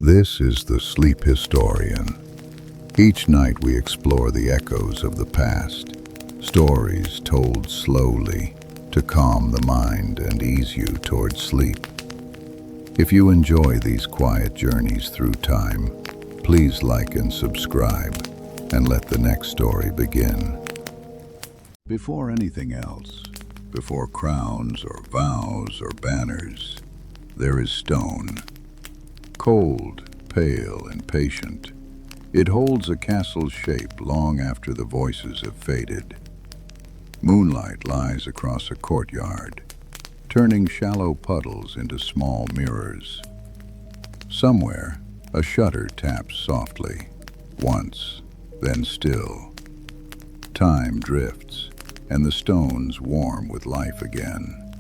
This is the Sleep Historian. Each night we explore the echoes of the past, stories told slowly to calm the mind and ease you towards sleep. If you enjoy these quiet journeys through time, please like and subscribe, and let the next story begin. Before anything else, before crowns or vows or banners, there is stone. Cold, pale, and patient, it holds a castle's shape long after the voices have faded. Moonlight lies across a courtyard, turning shallow puddles into small mirrors. Somewhere, a shutter taps softly, once, then still. Time drifts, and the stones warm with life again.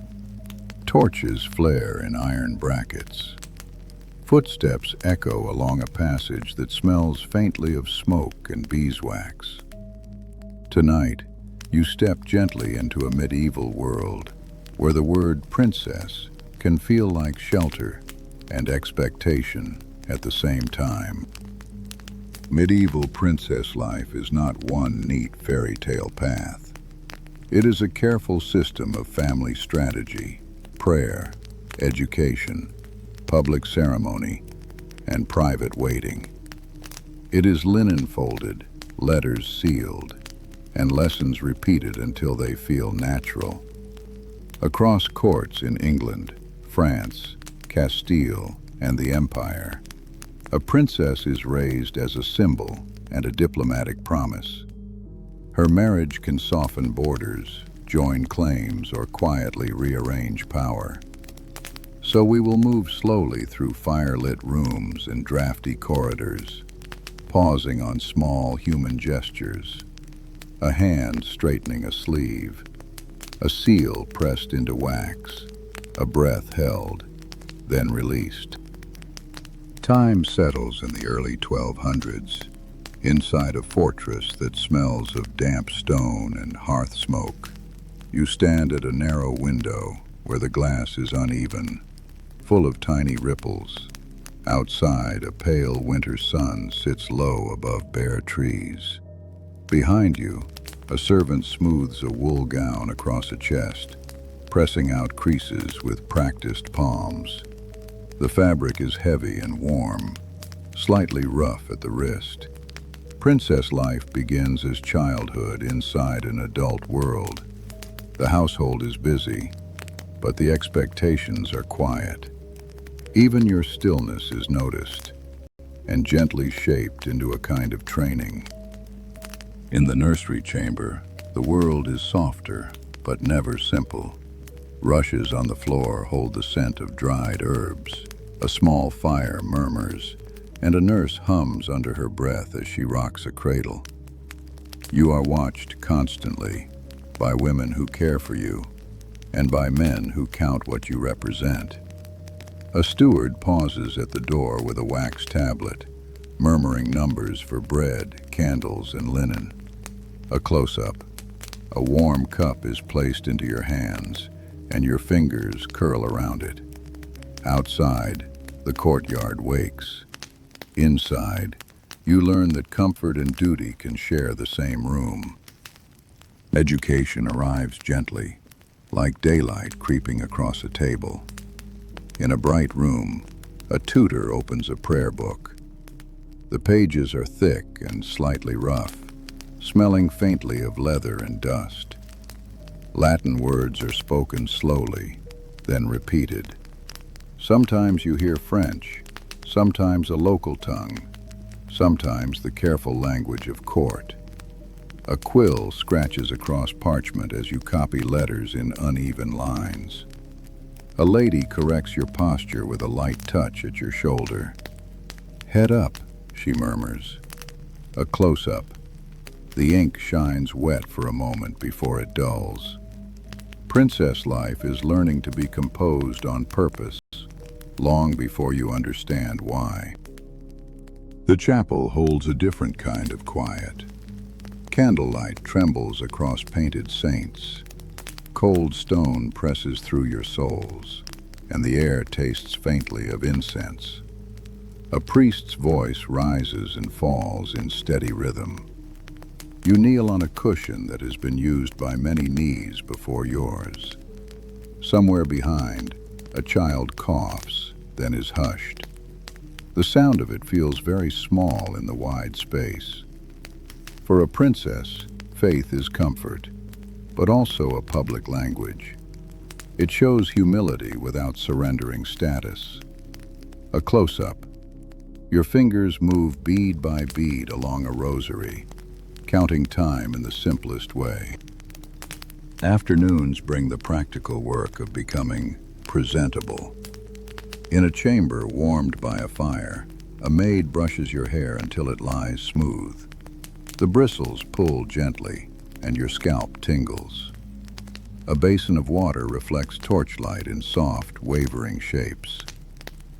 Torches flare in iron brackets. Footsteps echo along a passage that smells faintly of smoke and beeswax. Tonight, you step gently into a medieval world where the word princess can feel like shelter and expectation at the same time. Medieval princess life is not one neat fairy tale path. It is a careful system of family strategy, prayer, education, public ceremony, and private waiting. It is linen folded, letters sealed, and lessons repeated until they feel natural. Across courts in England, France, Castile, and the Empire, a princess is raised as a symbol and a diplomatic promise. Her marriage can soften borders, join claims, or quietly rearrange power. So we will move slowly through fire-lit rooms and drafty corridors, pausing on small human gestures. A hand straightening a sleeve, a seal pressed into wax, a breath held, then released. Time settles in the early 1200s, inside a fortress that smells of damp stone and hearth smoke. You stand at a narrow window where the glass is uneven, full of tiny ripples. Outside, a pale winter sun sits low above bare trees. Behind you, a servant smooths a wool gown across a chest, pressing out creases with practiced palms. The fabric is heavy and warm, slightly rough at the wrist. Princess life begins as childhood inside an adult world. The household is busy, but the expectations are quiet. Even your stillness is noticed and gently shaped into a kind of training. In the nursery chamber, the world is softer, but never simple. Rushes on the floor hold the scent of dried herbs. A small fire murmurs, and a nurse hums under her breath as she rocks a cradle. You are watched constantly by women who care for you and by men who count what you represent. A steward pauses at the door with a wax tablet, murmuring numbers for bread, candles, and linen. A close-up. A warm cup is placed into your hands, and your fingers curl around it. Outside, the courtyard wakes. Inside, you learn that comfort and duty can share the same room. Education arrives gently, like daylight creeping across a table. In a bright room, a tutor opens a prayer book. The pages are thick and slightly rough, smelling faintly of leather and dust. Latin words are spoken slowly, then repeated. Sometimes you hear French, sometimes a local tongue, sometimes the careful language of court. A quill scratches across parchment as you copy letters in uneven lines. A lady corrects your posture with a light touch at your shoulder. "Head up," she murmurs. A close-up. The ink shines wet for a moment before it dulls. Princess life is learning to be composed on purpose, long before you understand why. The chapel holds a different kind of quiet. Candlelight trembles across painted saints. Cold stone presses through your souls, and the air tastes faintly of incense. A priest's voice rises and falls in steady rhythm. You kneel on a cushion that has been used by many knees before yours. Somewhere behind, a child coughs, then is hushed. The sound of it feels very small in the wide space. For a princess, faith is comfort, but also a public language. It shows humility without surrendering status. A close-up. Your fingers move bead by bead along a rosary, counting time in the simplest way. Afternoons bring the practical work of becoming presentable. In a chamber warmed by a fire, a maid brushes your hair until it lies smooth. The bristles pull gently, and your scalp tingles. A basin of water reflects torchlight in soft, wavering shapes.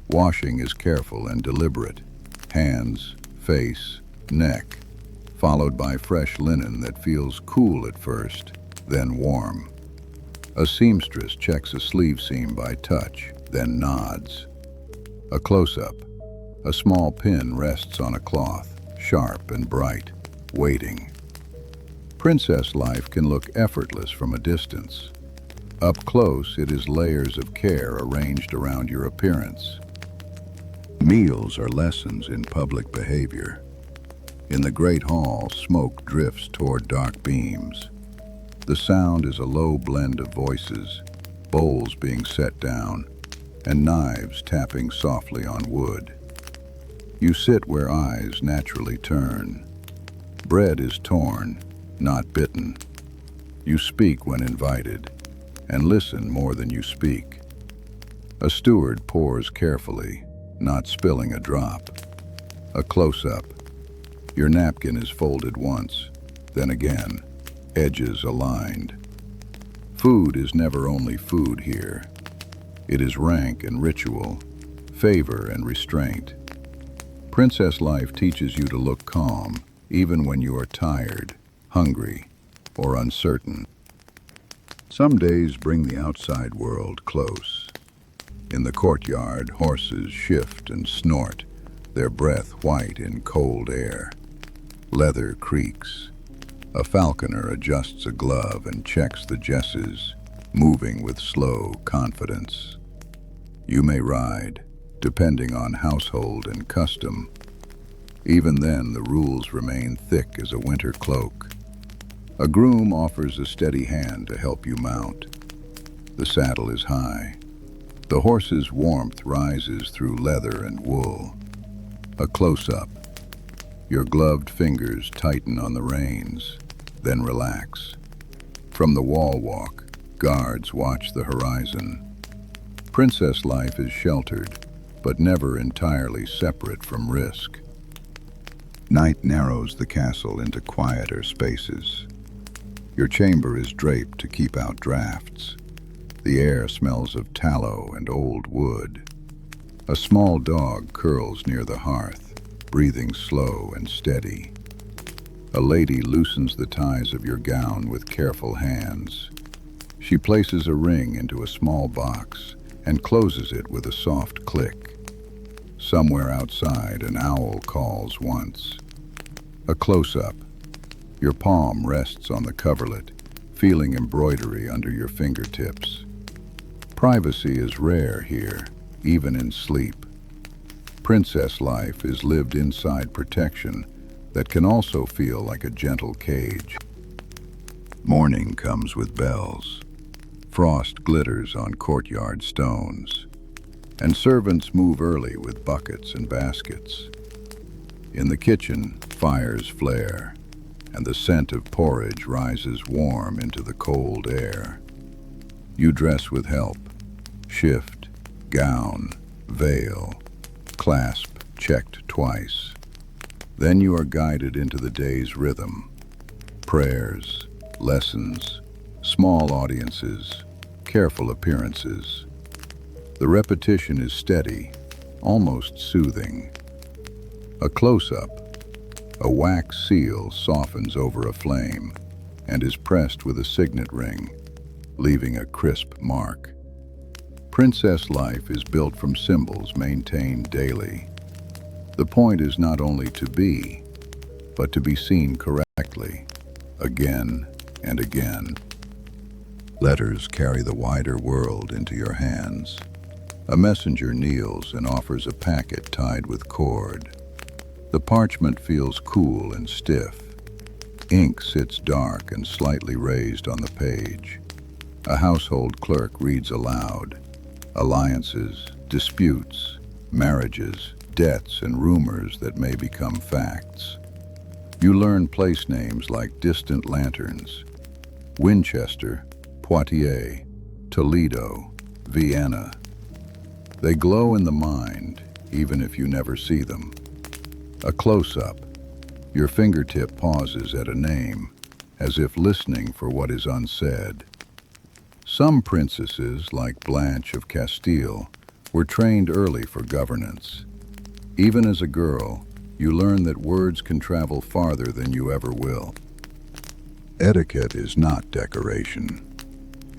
Washing is careful and deliberate. Hands, face, neck, followed by fresh linen that feels cool at first, then warm. A seamstress checks a sleeve seam by touch, then nods. A close-up. A small pin rests on a cloth, sharp and bright, waiting. Princess life can look effortless from a distance. Up close, it is layers of care arranged around your appearance. Meals are lessons in public behavior. In the great hall, smoke drifts toward dark beams. The sound is a low blend of voices, bowls being set down, and knives tapping softly on wood. You sit where eyes naturally turn. Bread is torn, not bitten. You speak when invited, and listen more than you speak. A steward pours carefully, not spilling a drop. A close-up. Your napkin is folded once, then again, edges aligned. Food is never only food here. It is rank and ritual, favor and restraint. Princess life teaches you to look calm, even when you are tired, hungry, or uncertain. Some days bring the outside world close. In the courtyard, horses shift and snort, their breath white in cold air. Leather creaks. A falconer adjusts a glove and checks the jesses, moving with slow confidence. You may ride, depending on household and custom. Even then, the rules remain thick as a winter cloak. A groom offers a steady hand to help you mount. The saddle is high. The horse's warmth rises through leather and wool. A close-up. Your gloved fingers tighten on the reins, then relax. From the wall walk, guards watch the horizon. Princess life is sheltered, but never entirely separate from risk. Night narrows the castle into quieter spaces. Your chamber is draped to keep out drafts. The air smells of tallow and old wood. A small dog curls near the hearth, breathing slow and steady. A lady loosens the ties of your gown with careful hands. She places a ring into a small box and closes it with a soft click. Somewhere outside, an owl calls once. A close-up. Your palm rests on the coverlet, feeling embroidery under your fingertips. Privacy is rare here, even in sleep. Princess life is lived inside protection that can also feel like a gentle cage. Morning comes with bells. Frost glitters on courtyard stones, and servants move early with buckets and baskets. In the kitchen, fires flare, and the scent of porridge rises warm into the cold air. You dress with help. Shift, gown, veil, clasp checked twice. Then you are guided into the day's rhythm. Prayers, lessons, small audiences, careful appearances. The repetition is steady, almost soothing. A close-up. A wax seal softens over a flame and is pressed with a signet ring, leaving a crisp mark. Princess life is built from symbols maintained daily. The point is not only to be, but to be seen correctly, again and again. Letters carry the wider world into your hands. A messenger kneels and offers a packet tied with cord. The parchment feels cool and stiff. Ink sits dark and slightly raised on the page. A household clerk reads aloud. Alliances, disputes, marriages, debts, and rumors that may become facts. You learn place names like distant lanterns: Winchester, Poitiers, Toledo, Vienna. They glow in the mind, even if you never see them. A close-up. Your fingertip pauses at a name, as if listening for what is unsaid. Some princesses, like Blanche of Castile, were trained early for governance. Even as a girl, you learn that words can travel farther than you ever will. Etiquette is not decoration.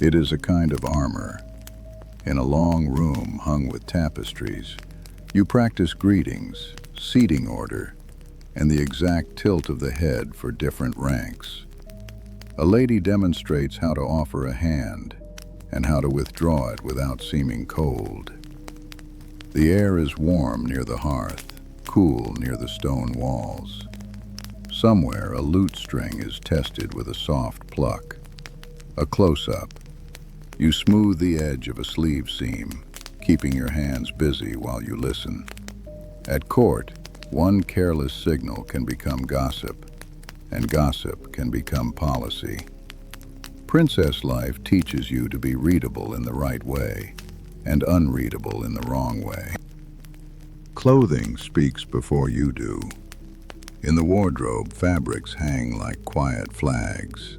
It is a kind of armor. In a long room hung with tapestries, you practice greetings, seating order, and the exact tilt of the head for different ranks. A lady demonstrates how to offer a hand and how to withdraw it without seeming cold. The air is warm near the hearth, cool near the stone walls. Somewhere a lute string is tested with a soft pluck. A close-up. You smooth the edge of a sleeve seam, keeping your hands busy while you listen. At court, one careless signal can become gossip, and gossip can become policy. Princess life teaches you to be readable in the right way and unreadable in the wrong way. Clothing speaks before you do. In the wardrobe, fabrics hang like quiet flags.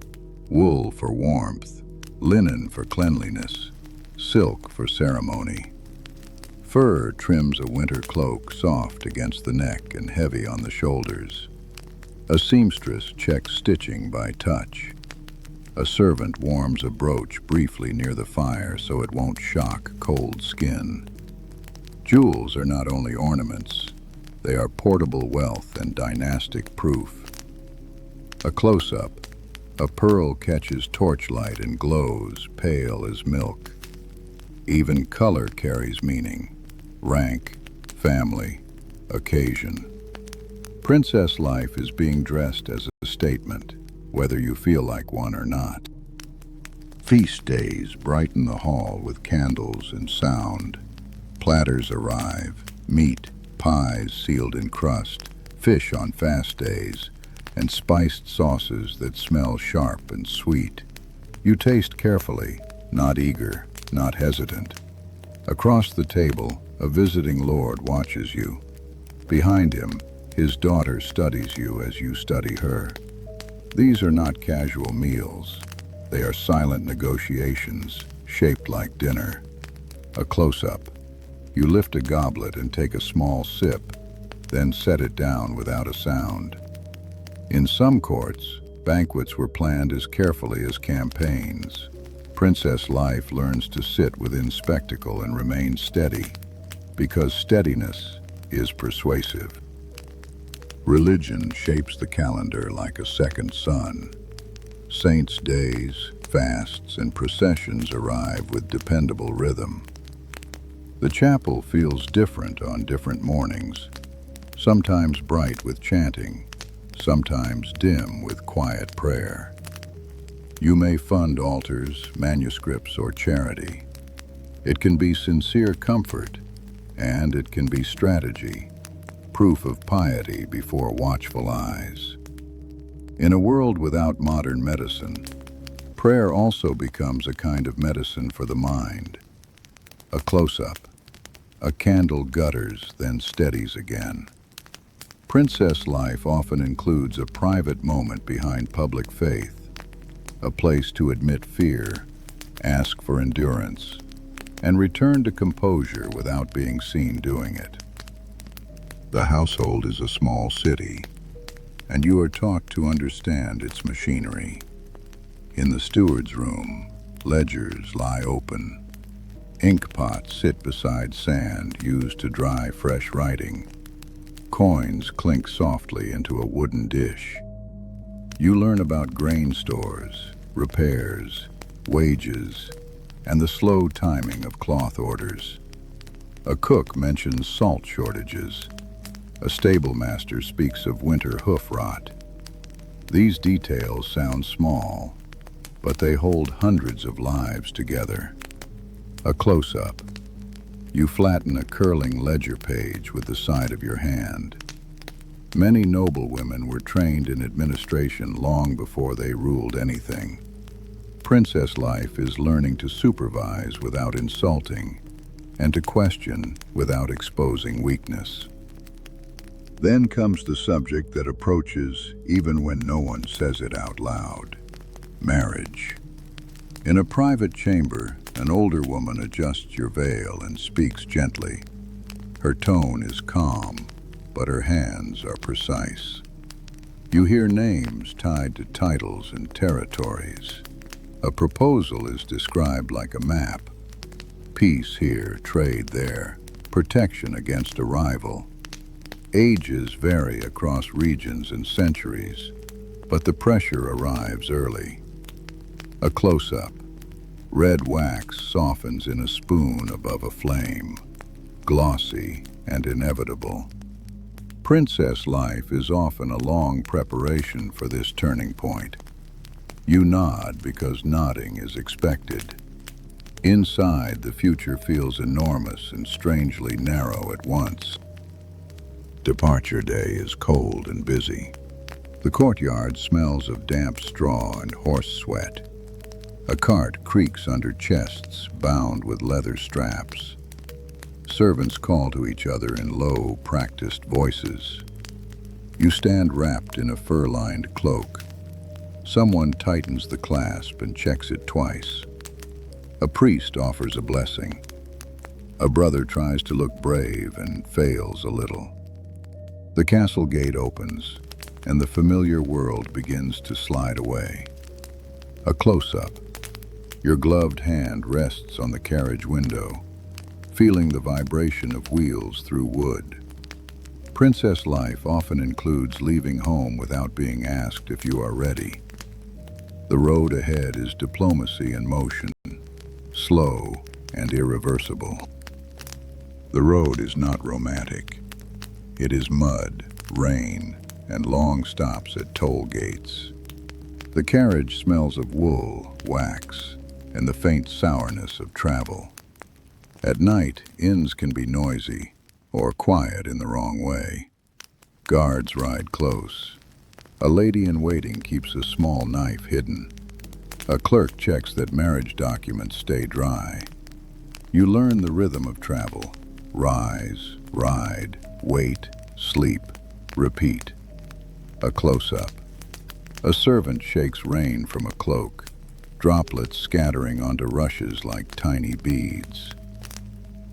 Wool for warmth, linen for cleanliness, silk for ceremony. Fur trims a winter cloak soft against the neck and heavy on the shoulders. A seamstress checks stitching by touch. A servant warms a brooch briefly near the fire so it won't shock cold skin. Jewels are not only ornaments, they are portable wealth and dynastic proof. A close-up. A pearl catches torchlight and glows, pale as milk. Even color carries meaning: rank, family, occasion. Princess life is being dressed as a statement, whether you feel like one or not. Feast days brighten the hall with candles and sound. Platters arrive: meat, pies sealed in crust, fish on fast days, and spiced sauces that smell sharp and sweet. You taste carefully, not eager, not hesitant. Across the table, a visiting lord watches you. Behind him, his daughter studies you as you study her. These are not casual meals. They are silent negotiations, shaped like dinner. A close-up. You lift a goblet and take a small sip, then set it down without a sound. In some courts, banquets were planned as carefully as campaigns. Princess life learns to sit within spectacle and remain steady, because steadiness is persuasive. Religion shapes the calendar like a second sun. Saints' days, fasts, and processions arrive with dependable rhythm. The chapel feels different on different mornings, sometimes bright with chanting, sometimes dim with quiet prayer. You may fund altars, manuscripts, or charity. It can be sincere comfort, and it can be strategy, proof of piety before watchful eyes. In a world without modern medicine, prayer also becomes a kind of medicine for the mind. A close-up. A candle gutters, then steadies again. Princess life often includes a private moment behind public faith, a place to admit fear, ask for endurance, and return to composure without being seen doing it. The household is a small city, and you are taught to understand its machinery. In the steward's room, ledgers lie open. Ink pots sit beside sand used to dry fresh writing. Coins clink softly into a wooden dish. You learn about grain stores, repairs, wages, and the slow timing of cloth orders. A cook mentions salt shortages. A stable master speaks of winter hoof rot. These details sound small, but they hold hundreds of lives together. A close-up. You flatten a curling ledger page with the side of your hand. Many noblewomen were trained in administration long before they ruled anything. Princess life is learning to supervise without insulting and to question without exposing weakness. Then comes the subject that approaches even when no one says it out loud: marriage. In a private chamber, an older woman adjusts your veil and speaks gently. Her tone is calm, but her hands are precise. You hear names tied to titles and territories. A proposal is described like a map. Peace here, trade there, protection against a rival. Ages vary across regions and centuries, but the pressure arrives early. A close-up. Red wax softens in a spoon above a flame, glossy and inevitable. Princess life is often a long preparation for this turning point. You nod because nodding is expected. Inside, the future feels enormous and strangely narrow at once. Departure day is cold and busy. The courtyard smells of damp straw and horse sweat. A cart creaks under chests bound with leather straps. Servants call to each other in low, practiced voices. You stand wrapped in a fur-lined cloak. Someone tightens the clasp and checks it twice. A priest offers a blessing. A brother tries to look brave and fails a little. The castle gate opens, and the familiar world begins to slide away. A close-up. Your gloved hand rests on the carriage window, feeling the vibration of wheels through wood. Princess life often includes leaving home without being asked if you are ready. The road ahead is diplomacy in motion, slow and irreversible. The road is not romantic. It is mud, rain, and long stops at toll gates. The carriage smells of wool, wax, and the faint sourness of travel. At night, inns can be noisy or quiet in the wrong way. Guards ride close. A lady in waiting keeps a small knife hidden. A clerk checks that marriage documents stay dry. You learn the rhythm of travel. Rise, ride, wait, sleep, repeat. A close-up. A servant shakes rain from a cloak, droplets scattering onto rushes like tiny beads.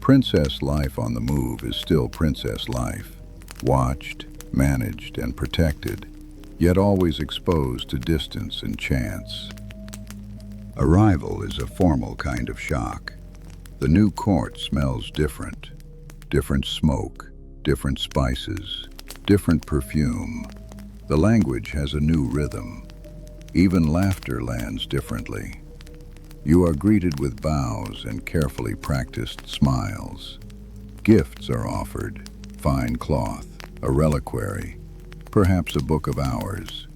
Princess life on the move is still princess life, watched, managed, and protected, yet always exposed to distance and chance. Arrival is a formal kind of shock. The new court smells different. Different smoke, different spices, different perfume. The language has a new rhythm. Even laughter lands differently. You are greeted with bows and carefully practiced smiles. Gifts are offered: fine cloth, a reliquary, perhaps a book of hours.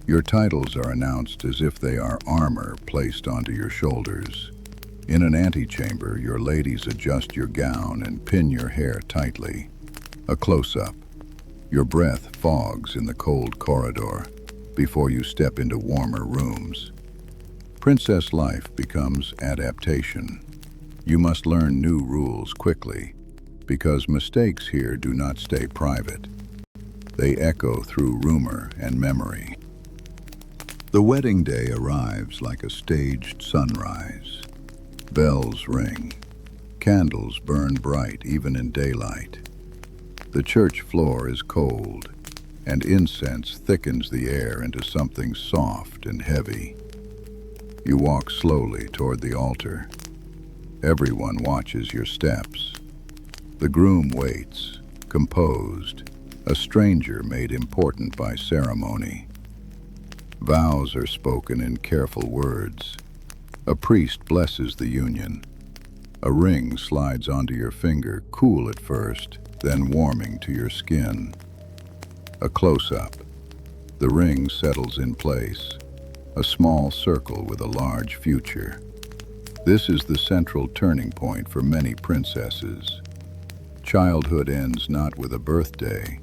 Your titles are announced as if they are armor placed onto your shoulders. In an antechamber, your ladies adjust your gown and pin your hair tightly. A close-up. Your breath fogs in the cold corridor before you step into warmer rooms. Princess life becomes adaptation. You must learn new rules quickly, because mistakes here do not stay private. They echo through rumor and memory. The wedding day arrives like a staged sunrise. Bells ring. Candles burn bright even in daylight. The church floor is cold, and incense thickens the air into something soft and heavy. You walk slowly toward the altar. Everyone watches your steps. The groom waits, composed, a stranger made important by ceremony. Vows are spoken in careful words. A priest blesses the union. A ring slides onto your finger, cool at first, then warming to your skin. A close-up. The ring settles in place, a small circle with a large future. This is the central turning point for many princesses. Childhood ends not with a birthday,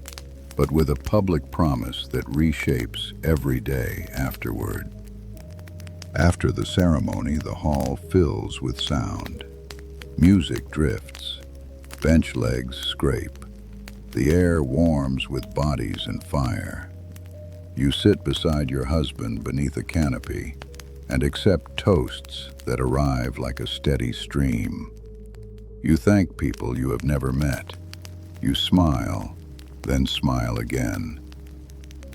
but with a public promise that reshapes every day afterward. After the ceremony, the hall fills with sound. Music drifts, bench legs scrape. The air warms with bodies and fire. You sit beside your husband beneath a canopy and accept toasts that arrive like a steady stream. You thank people you have never met. You smile, then smile again.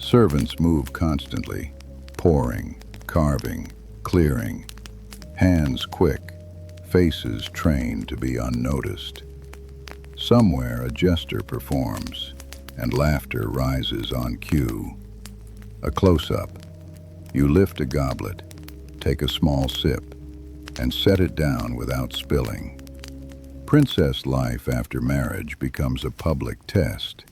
Servants move constantly, pouring, carving, clearing. Hands quick, faces trained to be unnoticed. Somewhere a jester performs, and laughter rises on cue. A close-up. You lift a goblet, take a small sip, and set it down without spilling. Princess life after marriage becomes a public test.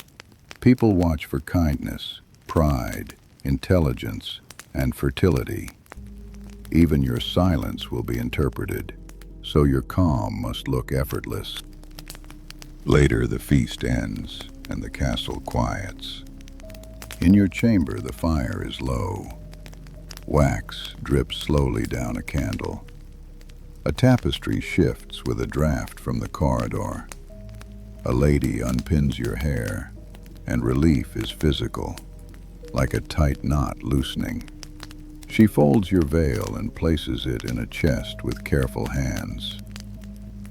People watch for kindness, pride, intelligence, and fertility. Even your silence will be interpreted, so your calm must look effortless. Later, the feast ends, and the castle quiets. In your chamber, the fire is low. Wax drips slowly down a candle. A tapestry shifts with a draft from the corridor. A lady unpins your hair, and relief is physical, like a tight knot loosening. She folds your veil and places it in a chest with careful hands.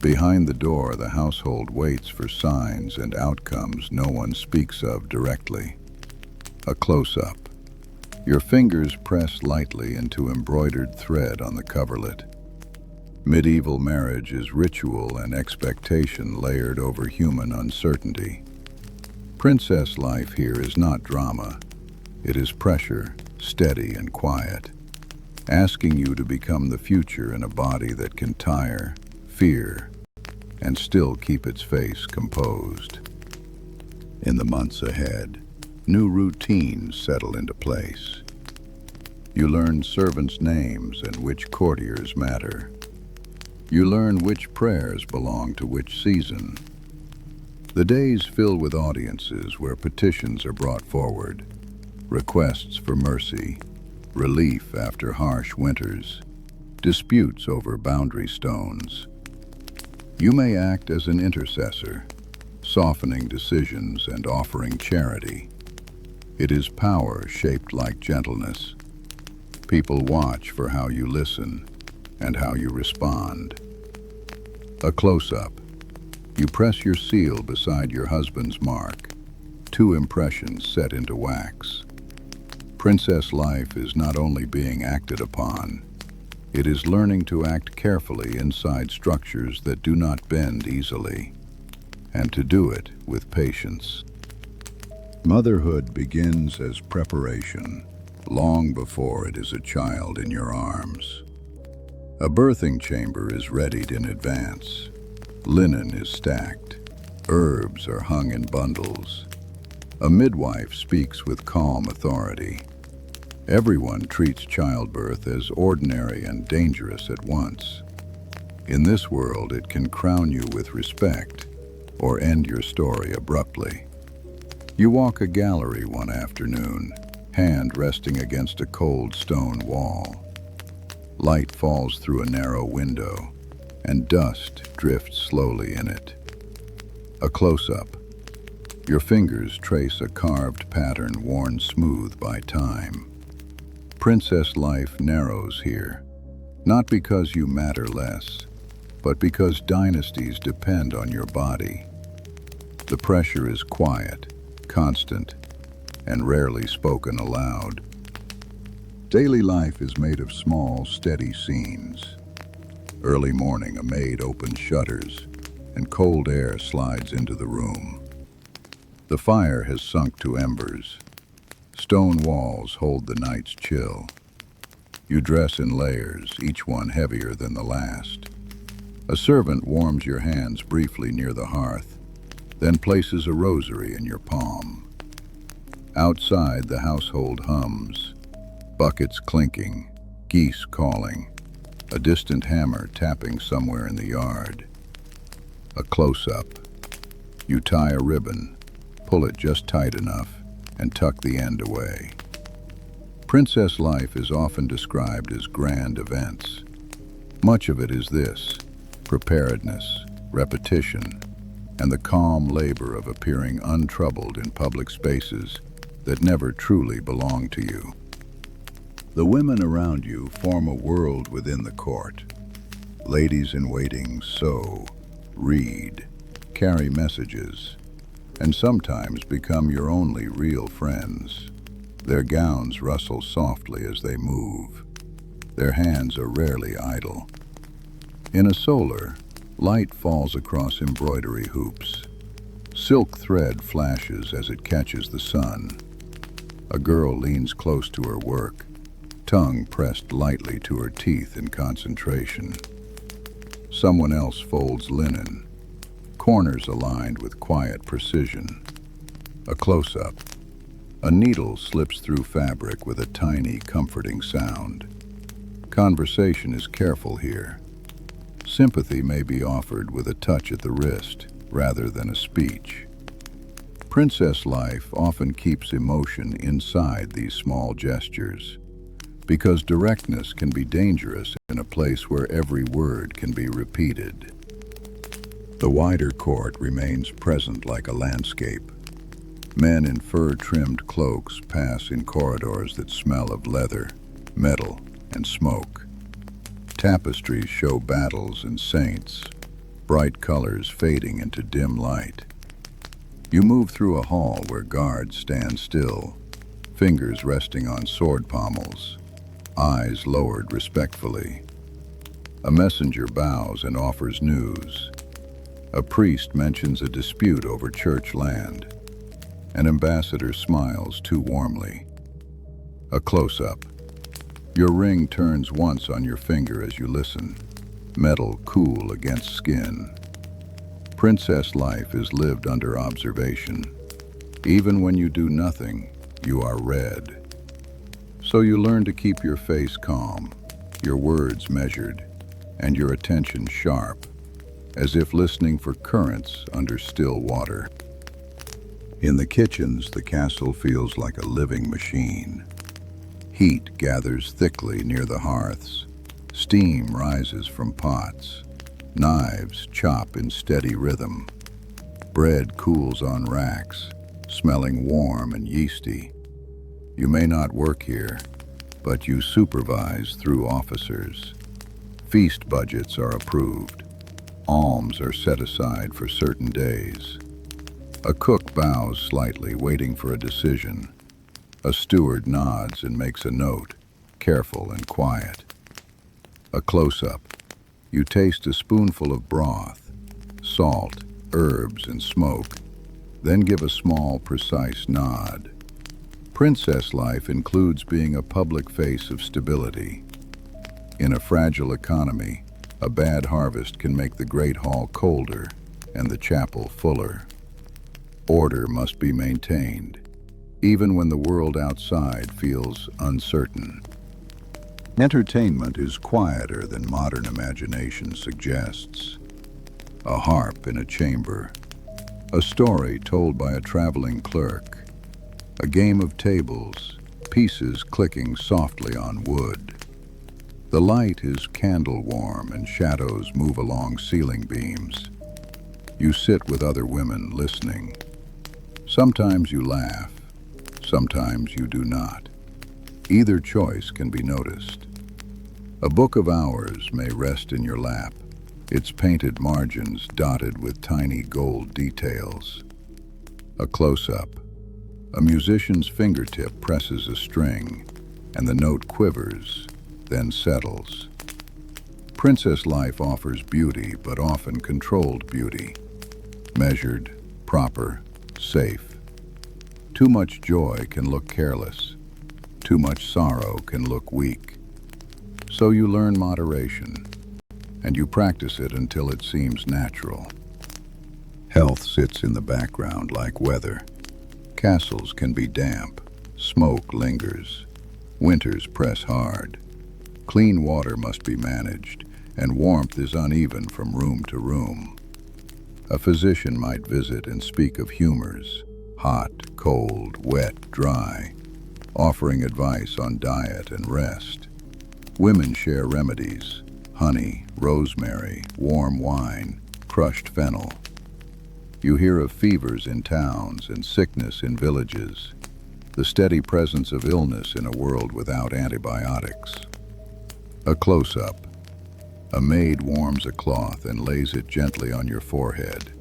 Behind the door, the household waits for signs and outcomes no one speaks of directly. A close-up. Your fingers press lightly into embroidered thread on the coverlet. Medieval marriage is ritual and expectation layered over human uncertainty. Princess life here is not drama. It is pressure, steady and quiet, asking you to become the future in a body that can tire, fear, and still keep its face composed. In the months ahead, new routines settle into place. You learn servants' names and which courtiers matter. You learn which prayers belong to which season. The days fill with audiences where petitions are brought forward, requests for mercy, relief after harsh winters, disputes over boundary stones. You may act as an intercessor, softening decisions and offering charity. It is power shaped like gentleness. People watch for how you listen and how you respond. A close-up. You press your seal beside your husband's mark, two impressions set into wax. Princess life is not only being acted upon, it is learning to act carefully inside structures that do not bend easily, and to do it with patience. Motherhood begins as preparation, long before it is a child in your arms. A birthing chamber is readied in advance. Linen is stacked. Herbs are hung in bundles. A midwife speaks with calm authority. Everyone treats childbirth as ordinary and dangerous at once. In this world, it can crown you with respect or end your story abruptly. You walk a gallery one afternoon, hand resting against a cold stone wall. Light falls through a narrow window, and dust drifts slowly in it. A close-up. Your fingers trace a carved pattern worn smooth by time. Princess life narrows here, not because you matter less, but because dynasties depend on your body. The pressure is quiet, constant, and rarely spoken aloud. Daily life is made of small, steady scenes. Early morning, a maid opens shutters, and cold air slides into the room. The fire has sunk to embers. Stone walls hold the night's chill. You dress in layers, each one heavier than the last. A servant warms your hands briefly near the hearth, then places a rosary in your palm. Outside, the household hums, buckets clinking, geese calling, a distant hammer tapping somewhere in the yard. A close-up. You tie a ribbon, pull it just tight enough, and tuck the end away. Princess life is often described as grand events. Much of it is this: preparedness, repetition, and the calm labor of appearing untroubled in public spaces that never truly belong to you. The women around you form a world within the court. Ladies in waiting sew, read, carry messages, and sometimes become your only real friends. Their gowns rustle softly as they move. Their hands are rarely idle. In a solar, light falls across embroidery hoops. Silk thread flashes as it catches the sun. A girl leans close to her work, tongue pressed lightly to her teeth in concentration. Someone else folds linen, corners aligned with quiet precision. A close-up. A needle slips through fabric with a tiny, comforting sound. Conversation is careful here. Sympathy may be offered with a touch at the wrist, rather than a speech. Princess life often keeps emotion inside these small gestures, because directness can be dangerous in a place where every word can be repeated. The wider court remains present like a landscape. Men in fur-trimmed cloaks pass in corridors that smell of leather, metal, and smoke. Tapestries show battles and saints, bright colors fading into dim light. You move through a hall where guards stand still, fingers resting on sword pommels, eyes lowered respectfully. A messenger bows and offers news. A priest mentions a dispute over church land. An ambassador smiles too warmly. A close-up. Your ring turns once on your finger as you listen, metal cool against skin. Princess life is lived under observation. Even when you do nothing, you are read. So you learn to keep your face calm, your words measured, and your attention sharp, as if listening for currents under still water. In the kitchens, the castle feels like a living machine. Heat gathers thickly near the hearths. Steam rises from pots. Knives chop in steady rhythm. Bread cools on racks, smelling warm and yeasty. You may not work here, but you supervise through officers. Feast budgets are approved. Alms are set aside for certain days. A cook bows slightly, waiting for a decision. A steward nods and makes a note, careful and quiet. A close-up. You taste a spoonful of broth, salt, herbs, and smoke, then give a small, precise nod. Princess life includes being a public face of stability. In a fragile economy, a bad harvest can make the Great Hall colder and the chapel fuller. Order must be maintained, even when the world outside feels uncertain. Entertainment is quieter than modern imagination suggests. A harp in a chamber, a story told by a traveling clerk, a game of tables, pieces clicking softly on wood. The light is candle warm and shadows move along ceiling beams. You sit with other women listening. Sometimes you laugh, sometimes you do not. Either choice can be noticed. A book of hours may rest in your lap, its painted margins dotted with tiny gold details. A close-up. A musician's fingertip presses a string, and the note quivers, then settles. Princess life offers beauty, but often controlled beauty. Measured, proper, safe. Too much joy can look careless. Too much sorrow can look weak. So you learn moderation, and you practice it until it seems natural. Health sits in the background like weather. Castles can be damp. Smoke lingers. Winters press hard. Clean water must be managed, and warmth is uneven from room to room. A physician might visit and speak of humors, hot, cold, wet, dry, offering advice on diet and rest. Women share remedies: honey, rosemary, warm wine, crushed fennel. You hear of fevers in towns and sickness in villages, the steady presence of illness in a world without antibiotics. A close-up. A maid warms a cloth and lays it gently on your forehead.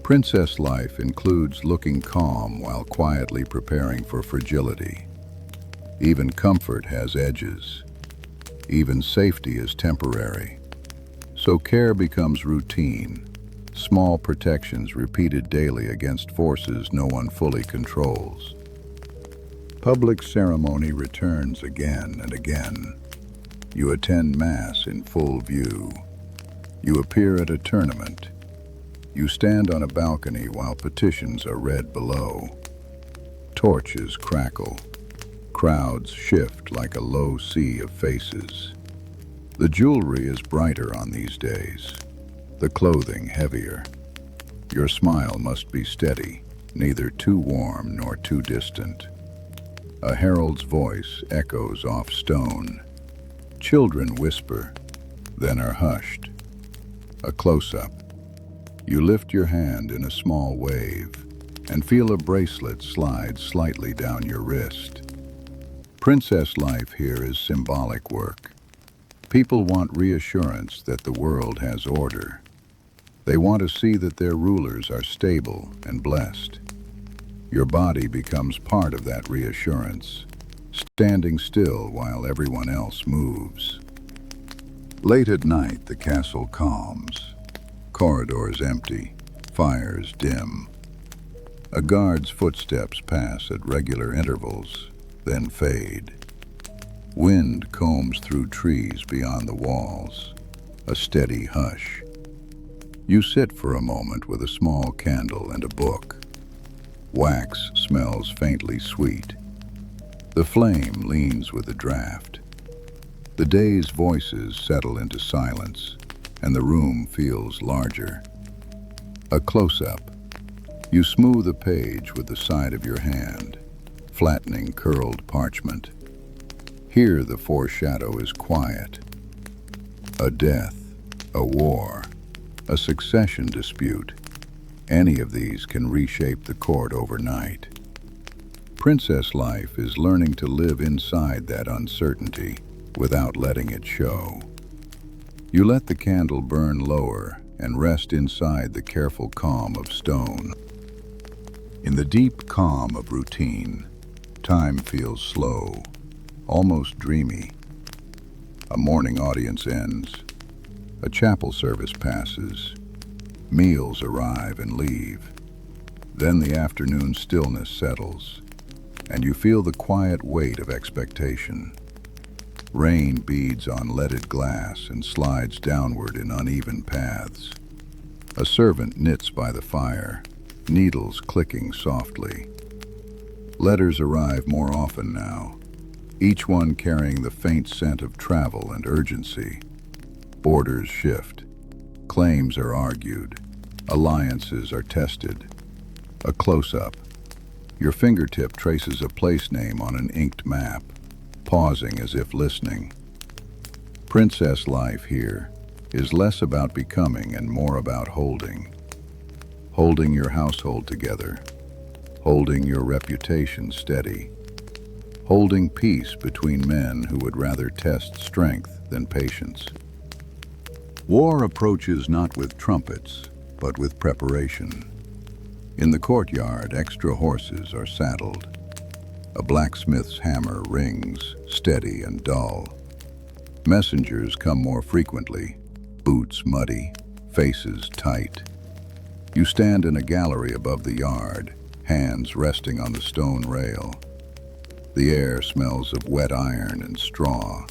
Princess life includes looking calm while quietly preparing for fragility. Even comfort has edges. Even safety is temporary. So care becomes routine, small protections repeated daily against forces no one fully controls. Public ceremony returns again and again. You attend Mass in full view. You appear at a tournament. You stand on a balcony while petitions are read below. Torches crackle. Crowds shift like a low sea of faces. The jewelry is brighter on these days, the clothing heavier. Your smile must be steady, neither too warm nor too distant. A herald's voice echoes off stone. Children whisper, then are hushed. A close-up. You lift your hand in a small wave and feel a bracelet slide slightly down your wrist. Princess life here is symbolic work. People want reassurance that the world has order. They want to see that their rulers are stable and blessed. Your body becomes part of that reassurance, standing still while everyone else moves. Late at night, the castle calms. Corridors empty, fires dim. A guard's footsteps pass at regular intervals, then fade. Wind combs through trees beyond the walls, a steady hush. You sit for a moment with a small candle and a book. Wax smells faintly sweet. The flame leans with the draft. The day's voices settle into silence, and the room feels larger. A close-up. You smooth a page with the side of your hand, flattening curled parchment. Here the foreshadow is quiet. A death, a war, a succession dispute. Any of these can reshape the court overnight. Princess life is learning to live inside that uncertainty without letting it show. You let the candle burn lower and rest inside the careful calm of stone. In the deep calm of routine, time feels slow, almost dreamy. A morning audience ends. A chapel service passes. Meals arrive and leave. Then the afternoon stillness settles, and you feel the quiet weight of expectation. Rain beads on leaded glass and slides downward in uneven paths. A servant knits by the fire, needles clicking softly. Letters arrive more often now, each one carrying the faint scent of travel and urgency. Orders shift. Claims are argued. Alliances are tested. A close-up. Your fingertip traces a place name on an inked map, pausing as if listening. Princess life here is less about becoming and more about holding. Holding your household together. Holding your reputation steady. Holding peace between men who would rather test strength than patience. War approaches not with trumpets, but with preparation. In the courtyard, extra horses are saddled. A blacksmith's hammer rings, steady and dull. Messengers come more frequently, boots muddy, faces tight. You stand in a gallery above the yard, hands resting on the stone rail. The air smells of wet iron and straw.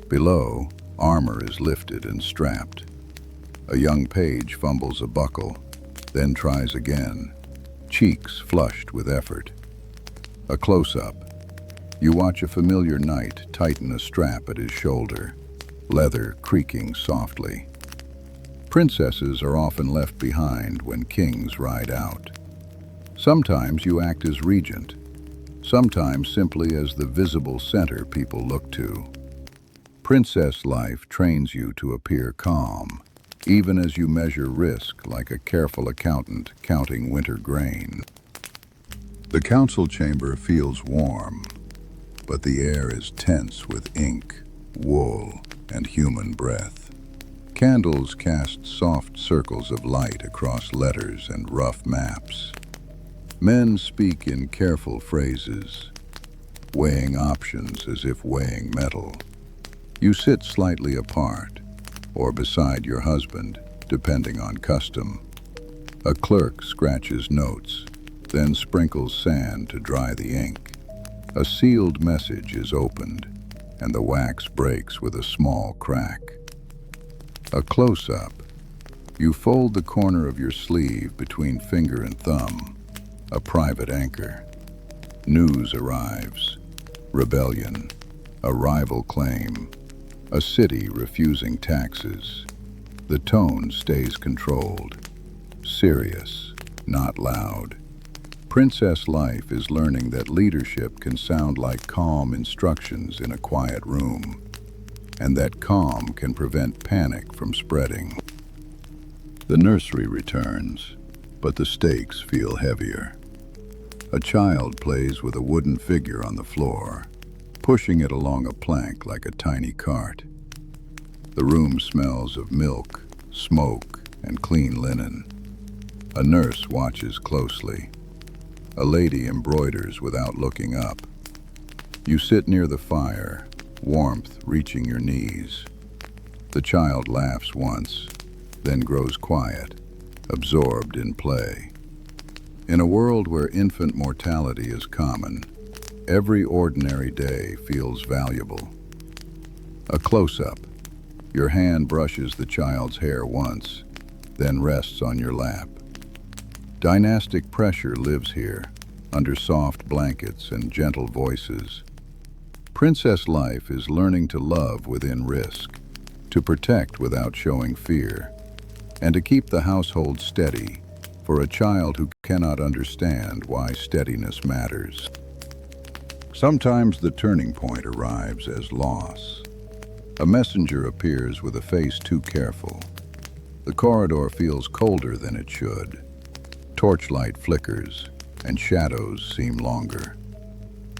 Below, armor is lifted and strapped. A young page fumbles a buckle, then tries again, cheeks flushed with effort. A close-up. You watch a familiar knight tighten a strap at his shoulder, leather creaking softly. Princesses are often left behind when kings ride out. Sometimes you act as regent, sometimes simply as the visible center people look to. Princess life trains you to appear calm, even as you measure risk like a careful accountant counting winter grain. The council chamber feels warm, but the air is tense with ink, wool, and human breath. Candles cast soft circles of light across letters and rough maps. Men speak in careful phrases, weighing options as if weighing metal. You sit slightly apart, or beside your husband, depending on custom. A clerk scratches notes, then sprinkles sand to dry the ink. A sealed message is opened, and the wax breaks with a small crack. A close-up. You fold the corner of your sleeve between finger and thumb, a private anchor. News arrives. Rebellion. A rival claim. A city refusing taxes. The tone stays controlled. Serious, not loud. Princess life is learning that leadership can sound like calm instructions in a quiet room, and that calm can prevent panic from spreading. The nursery returns, but the stakes feel heavier. A child plays with a wooden figure on the floor, pushing it along a plank like a tiny cart. The room smells of milk, smoke, and clean linen. A nurse watches closely. A lady embroiders without looking up. You sit near the fire, warmth reaching your knees. The child laughs once, then grows quiet, absorbed in play. In a world where infant mortality is common, every ordinary day feels valuable. A close-up. Your hand brushes the child's hair once, then rests on your lap. Dynastic pressure lives here, under soft blankets and gentle voices. Princess life is learning to love within risk, to protect without showing fear, and to keep the household steady for a child who cannot understand why steadiness matters. Sometimes the turning point arrives as loss. A messenger appears with a face too careful. The corridor feels colder than it should. Torchlight flickers, and shadows seem longer.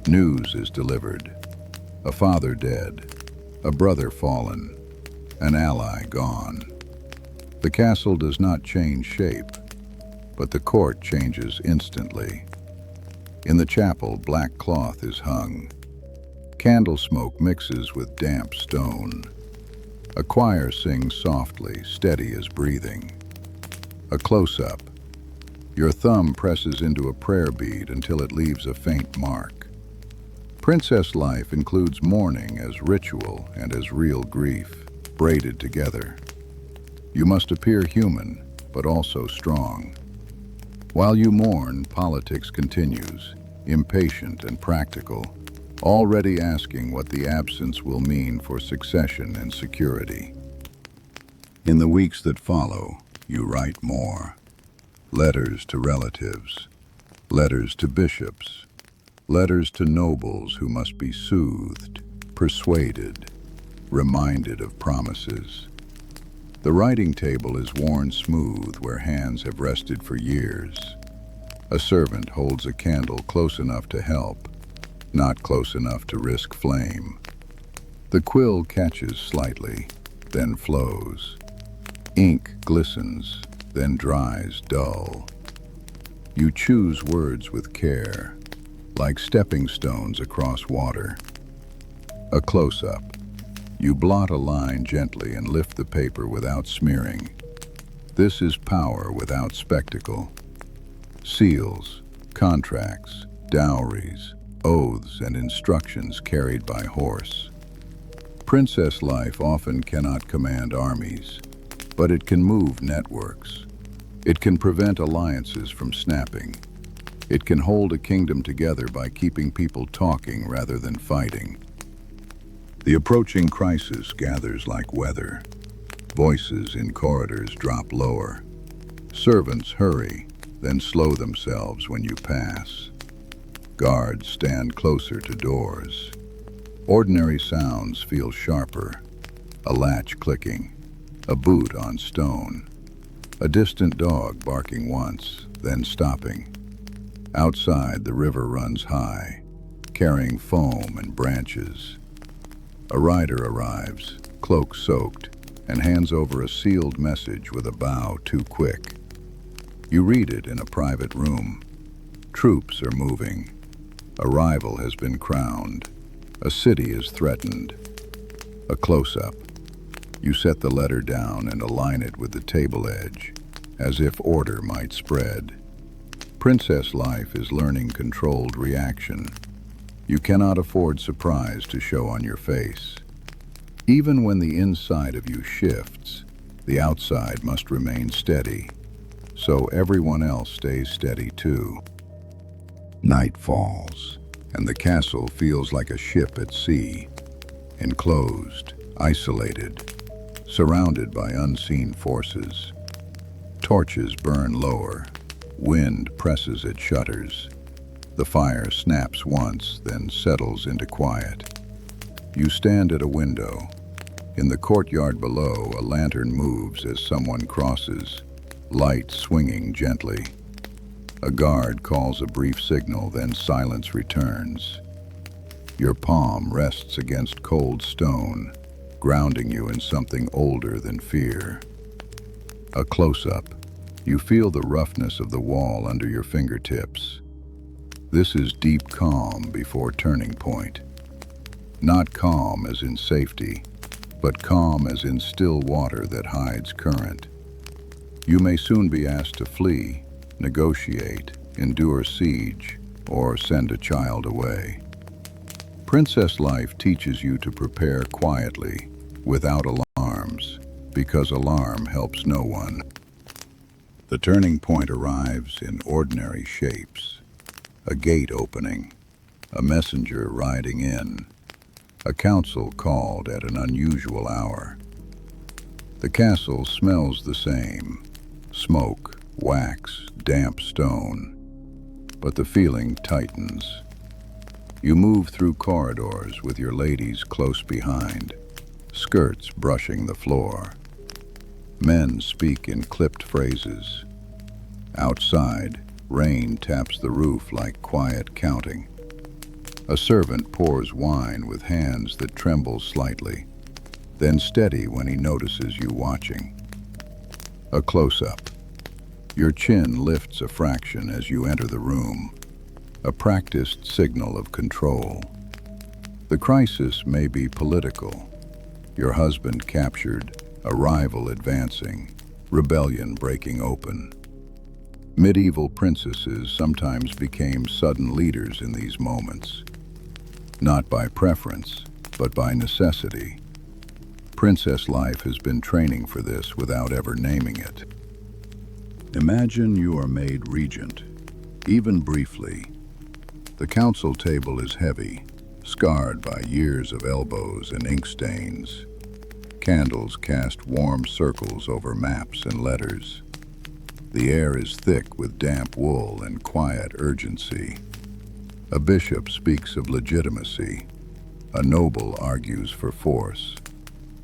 News is delivered. A father dead, a brother fallen, an ally gone. The castle does not change shape, but the court changes instantly. In the chapel, black cloth is hung. Candle smoke mixes with damp stone. A choir sings softly, steady as breathing. A close-up. Your thumb presses into a prayer bead until it leaves a faint mark. Princess life includes mourning as ritual and as real grief, braided together. You must appear human, but also strong. While you mourn, politics continues, impatient and practical, already asking what the absence will mean for succession and security. In the weeks that follow, you write more. Letters to relatives, letters to bishops, letters to nobles who must be soothed, persuaded, reminded of promises. The writing table is worn smooth where hands have rested for years. A servant holds a candle close enough to help, not close enough to risk flame. The quill catches slightly, then flows. Ink glistens, then dries dull. You choose words with care, like stepping stones across water. A close-up. You blot a line gently and lift the paper without smearing. This is power without spectacle. Seals, Contracts, dowries, oaths, and instructions carried by horse. Princess life often cannot command armies, but it can move networks. It can prevent alliances from snapping. It can hold a kingdom together by keeping people talking rather than fighting. The approaching crisis gathers like weather. Voices in corridors drop lower. Servants hurry, then slow themselves when you pass. Guards stand closer to doors. Ordinary sounds feel sharper. A latch clicking, a boot on stone, a distant dog barking once, then stopping. Outside, the river runs high, carrying foam and branches. A rider arrives, cloak soaked, and hands over a sealed message with a bow too quick. You read it in a private room. Troops are moving. A rival has been crowned. A city is threatened. A close-up. You set the letter down and align it with the table edge, as if order might spread. Princess life is learning controlled reaction. You cannot afford surprise to show on your face. Even when the inside of you shifts, the outside must remain steady, so everyone else stays steady too. Night falls, and the castle feels like a ship at sea, enclosed, isolated, surrounded by unseen forces. Torches burn lower, wind presses at shutters. The fire snaps once, then settles into quiet. You stand at a window. In the courtyard below, a lantern moves as someone crosses, light swinging gently. A guard calls a brief signal, then silence returns. Your palm rests against cold stone, grounding you in something older than fear. A close-up. You feel the roughness of the wall under your fingertips. This is deep calm before turning point. Not calm as in safety, but calm as in still water that hides current. You may soon be asked to flee, negotiate, endure siege, or send a child away. Princess life teaches you to prepare quietly, without alarms, because alarm helps no one. The turning point arrives in ordinary shapes. A gate opening, a messenger riding in, a council called at an unusual hour. The castle smells the same, smoke, wax, damp stone, but the feeling tightens. You move through corridors with your ladies close behind, skirts brushing the floor. Men speak in clipped phrases. Outside, rain taps the roof like quiet counting. A servant pours wine with hands that tremble slightly, then steady when he notices you watching. A close-up. Your chin lifts a fraction as you enter the room, a practiced signal of control. The crisis may be political. Your husband captured, a rival advancing, rebellion breaking open. Medieval princesses sometimes became sudden leaders in these moments, not by preference, but by necessity. Princess life has been training for this without ever naming it. Imagine you are made regent, even briefly. The council table is heavy, scarred by years of elbows and ink stains. Candles cast warm circles over maps and letters. The air is thick with damp wool and quiet urgency. A bishop speaks of legitimacy. A noble argues for force.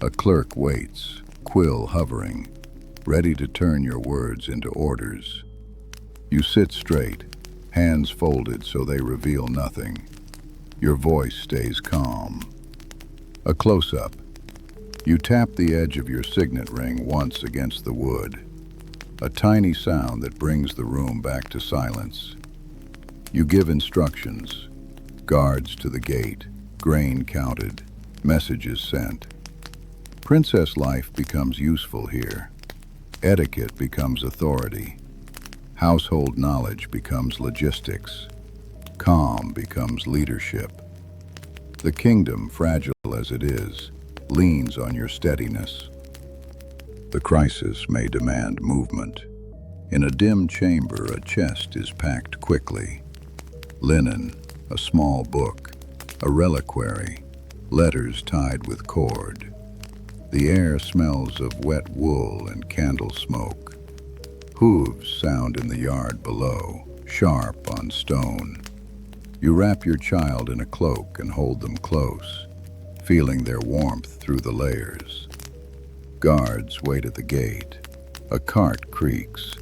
A clerk waits, quill hovering, ready to turn your words into orders. You sit straight, hands folded so they reveal nothing. Your voice stays calm. A close-up. You tap the edge of your signet ring once against the wood. A tiny sound that brings the room back to silence. You give instructions. Guards to the gate, grain counted, messages sent. Princess life becomes useful here. Etiquette becomes authority. Household knowledge becomes logistics. Calm becomes leadership. The kingdom, fragile as it is, leans on your steadiness. The crisis may demand movement. In a dim chamber, a chest is packed quickly. Linen, a small book, a reliquary, letters tied with cord. The air smells of wet wool and candle smoke. Hooves sound in the yard below, sharp on stone. You wrap your child in a cloak and hold them close, feeling their warmth through the layers. Guards wait at the gate. A cart creaks.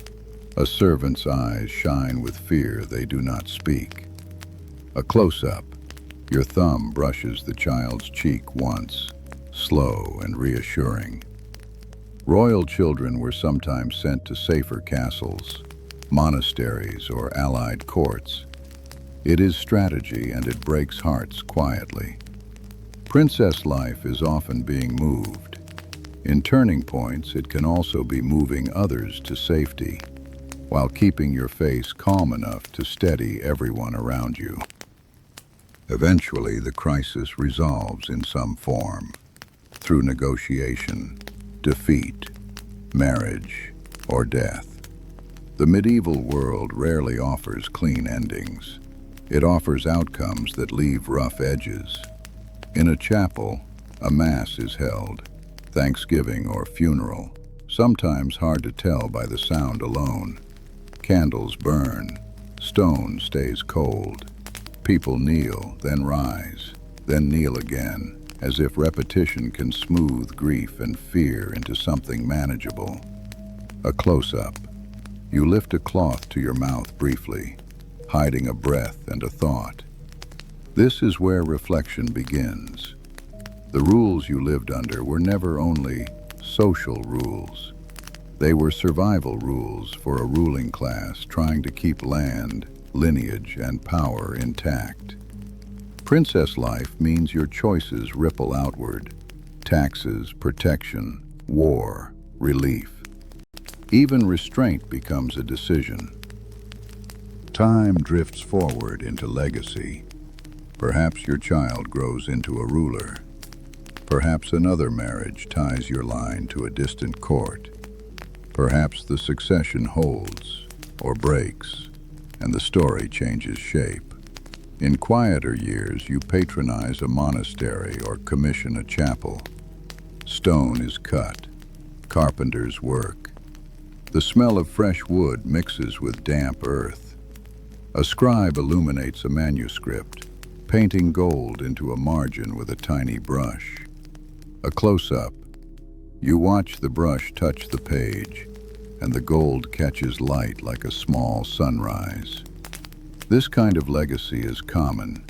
A servant's eyes shine with fear they do not speak. A close-up. Your thumb brushes the child's cheek once, slow and reassuring. Royal children were sometimes sent to safer castles, monasteries, or allied courts. It is strategy, and it breaks hearts quietly. Princess life is often being moved. In turning points, it can also be moving others to safety, while keeping your face calm enough to steady everyone around you. Eventually, the crisis resolves in some form, through negotiation, defeat, marriage, or death. The medieval world rarely offers clean endings. It offers outcomes that leave rough edges. In a chapel, a mass is held, thanksgiving or funeral, sometimes hard to tell by the sound alone. Candles burn, stone stays cold. People kneel, then rise, then kneel again, as if repetition can smooth grief and fear into something manageable. A close-up. You lift a cloth to your mouth briefly, hiding a breath and a thought. This is where reflection begins. The rules you lived under were never only social rules. They were survival rules for a ruling class trying to keep land, lineage, and power intact. Princess life means your choices ripple outward. Taxes, protection, war, relief. Even restraint becomes a decision. Time drifts forward into legacy. Perhaps your child grows into a ruler. Perhaps another marriage ties your line to a distant court. Perhaps the succession holds or breaks, and the story changes shape. In quieter years, you patronize a monastery or commission a chapel. Stone is cut, carpenters work. The smell of fresh wood mixes with damp earth. A scribe illuminates a manuscript, painting gold into a margin with a tiny brush. A close-up. You watch the brush touch the page, and the gold catches light like a small sunrise. This kind of legacy is common.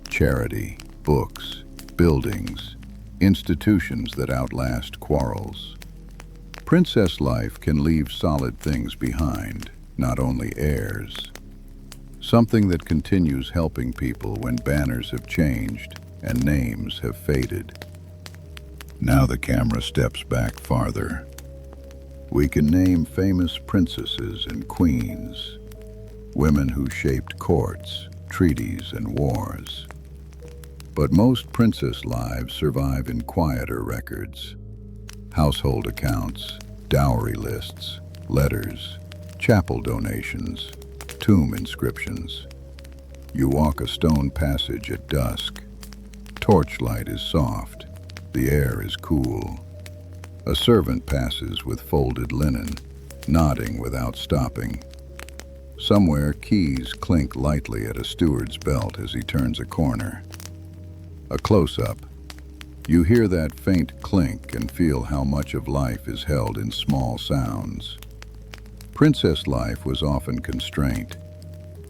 Charity, books, buildings, institutions that outlast quarrels. Princess life can leave solid things behind, not only heirs. Something that continues helping people when banners have changed and names have faded. Now the camera steps back farther. We can name famous princesses and queens, women who shaped courts, treaties, and wars. But most princess lives survive in quieter records. Household accounts, dowry lists, letters, chapel donations, tomb inscriptions. You walk a stone passage at dusk. Torchlight is soft. The air is cool. A servant passes with folded linen, nodding without stopping. Somewhere, keys clink lightly at a steward's belt as he turns a corner. A close-up. You hear that faint clink and feel how much of life is held in small sounds. Princess life was often constraint.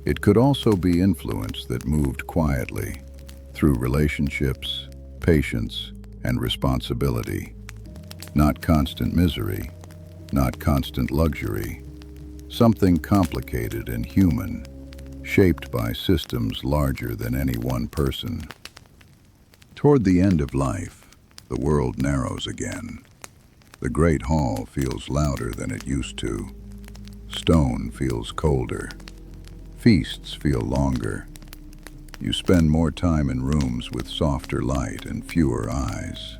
It could also be influence that moved quietly, through relationships, patience, and responsibility. Not constant misery, not constant luxury. Something complicated and human, shaped by systems larger than any one person. Toward the end of life, the world narrows again. The great hall feels louder than it used to. Stone feels colder. Feasts feel longer. You spend more time in rooms with softer light and fewer eyes.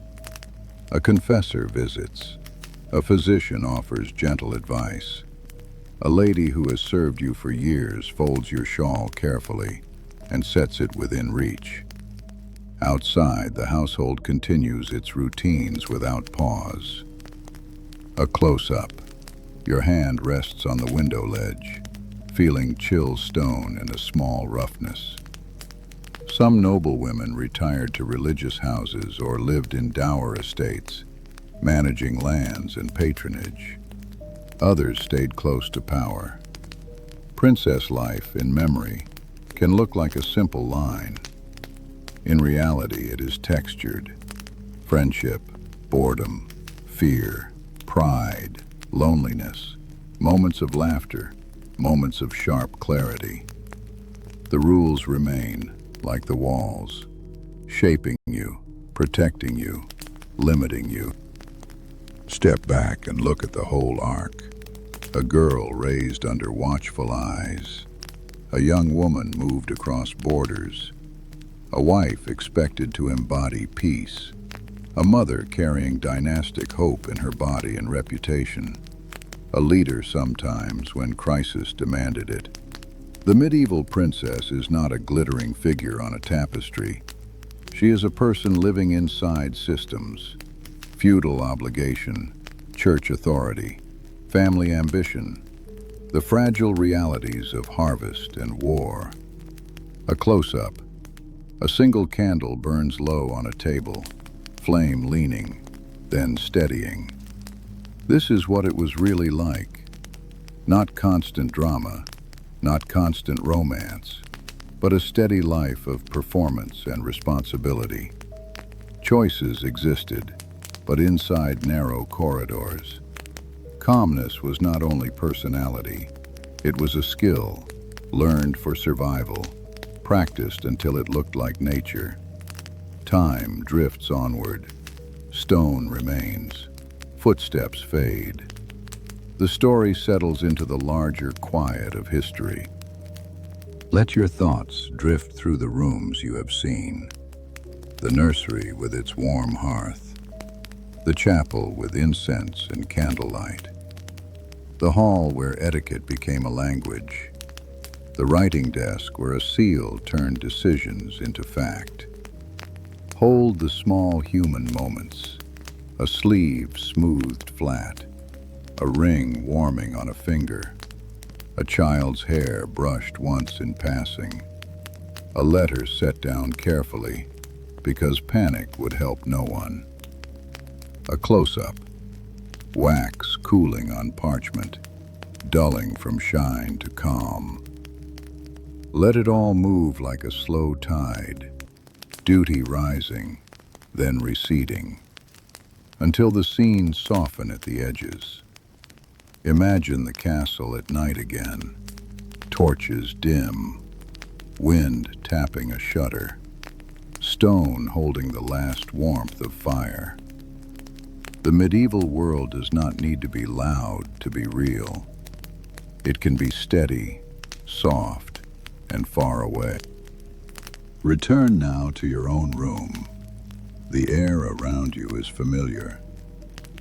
A confessor visits. A physician offers gentle advice. A lady who has served you for years folds your shawl carefully and sets it within reach. Outside, the household continues its routines without pause. A close-up. Your hand rests on the window ledge, feeling chill stone and a small roughness. Some noble women retired to religious houses or lived in dower estates, managing lands and patronage. Others stayed close to power. Princess life, in memory, can look like a simple line. In reality, it is textured. Friendship, boredom, fear, pride, loneliness, moments of laughter, moments of sharp clarity. The rules remain, like the walls, shaping you, protecting you, limiting you. Step back and look at the whole arc. A girl raised under watchful eyes. A young woman moved across borders. A wife expected to embody peace. A mother carrying dynastic hope in her body and reputation. A leader sometimes when crisis demanded it. The medieval princess is not a glittering figure on a tapestry. She is a person living inside systems, feudal obligation, church authority, family ambition, the fragile realities of harvest and war. A close-up. A single candle burns low on a table, flame leaning, then steadying. This is what it was really like. Not constant drama, not constant romance, but a steady life of performance and responsibility. Choices existed, but inside narrow corridors. Calmness was not only personality, it was a skill, learned for survival, practiced until it looked like nature. Time drifts onward. Stone remains. Footsteps fade. The story settles into the larger quiet of history. Let your thoughts drift through the rooms you have seen. The nursery with its warm hearth. The chapel with incense and candlelight. The hall where etiquette became a language. The writing desk where a seal turned decisions into fact. Hold the small human moments. A sleeve smoothed flat. A ring warming on a finger. A child's hair brushed once in passing. A letter set down carefully because panic would help no one. A close-up. Wax cooling on parchment, dulling from shine to calm. Let it all move like a slow tide, duty rising, then receding, until the scenes soften at the edges. Imagine the castle at night again, torches dim, wind tapping a shutter, stone holding the last warmth of fire. The medieval world does not need to be loud to be real. It can be steady, soft, and far away. Return now to your own room. The air around you is familiar.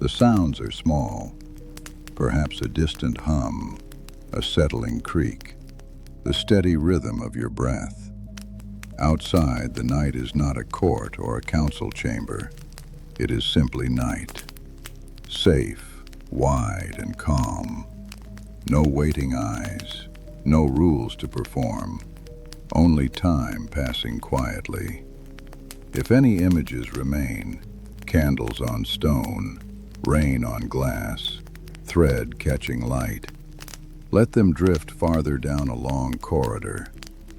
The sounds are small, perhaps a distant hum, a settling creak, the steady rhythm of your breath. Outside, the night is not a court or a council chamber. It is simply night. Safe, wide, and calm. No waiting eyes, no rules to perform, only time passing quietly. If any images remain, candles on stone, rain on glass, thread catching light, let them drift farther down a long corridor,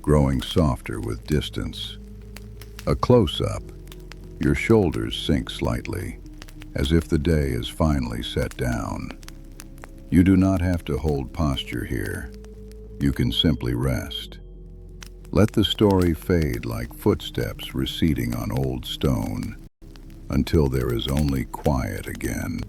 growing softer with distance. A close-up, your shoulders sink slightly, as if the day is finally set down. You do not have to hold posture here. You can simply rest. Let the story fade like footsteps receding on old stone, until there is only quiet again.